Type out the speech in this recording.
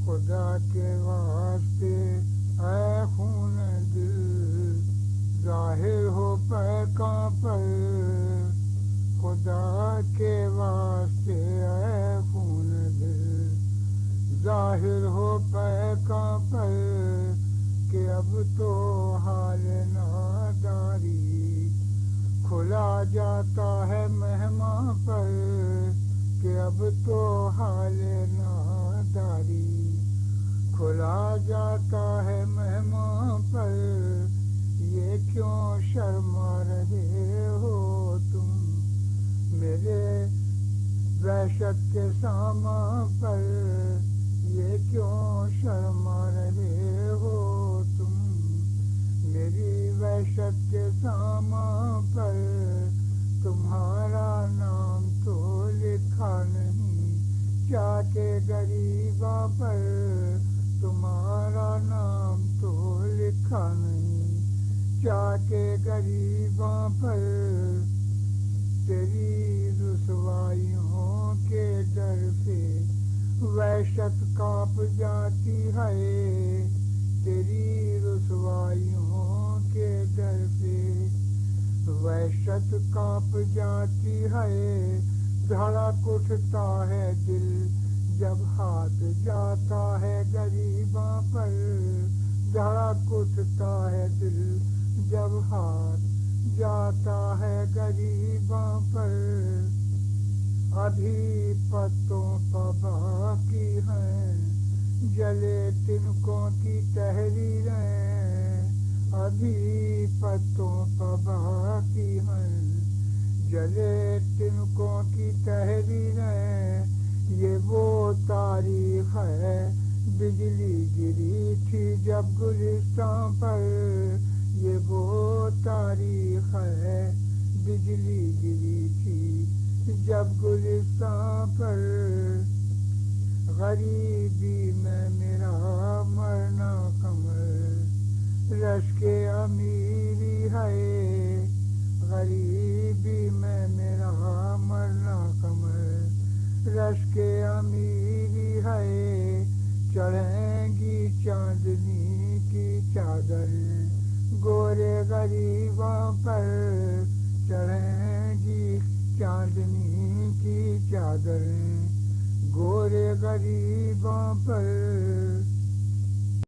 خدا کے واسطے اے خون دل ظاہر ہو پیکاں پر، خدا کے واسطے اے خون دل ظاہر ہو پیکاں پر، کہ اب تو حال ناداری کھلا جاتا ہے مہماں پر، کہ اب تو حال ناداری کھلا جاتا ہے مہماں پر، یہ کیوں شرما رہے ہو تم میرے وحشت کے سامان پر، یہ کیوں شرما رہے ہو تم میری وحشت کے سامان پر، تمہارا نام تو لکھا نہیں چاہتے غریباں پر، تمہارا نام تو لکھا نہیں چاہتے غریباں پر، تیری رسوائیوں کے ڈر سے وحشت کانپ جاتی ہے، تیری رسوائیوں کے ڈر سے وحشت کانپ جاتی ہے، دھڑک اٹھتا ہے دل جب ہاتھ جاتا ہے غریباں پر، دھڑک اٹھتا ہے دل جب ہاتھ جاتا ہے غریباں پر، ابھی پتوں پہ باقی ہیں جلے تنکوں کی تحریریں، ابھی پتوں پہ باقی ہیں جلے تنکوں کی تحریریں، یہ وہ تاریخ ہے بجلی گری تھی جب گلستان پر، یہ وہ تاریخ ہے بجلی گری تھی جب گلستان پر، غریبی میں میرا مرنا کمر رش کے امیری ہے، غریبی میں میرا مرنا کمر رش کے امیری ہے، چڑھیں گی چاندنی کی چادر گورے غریباں پر، چڑھیں گی چاندنی کی چادر گورے غریباں پر،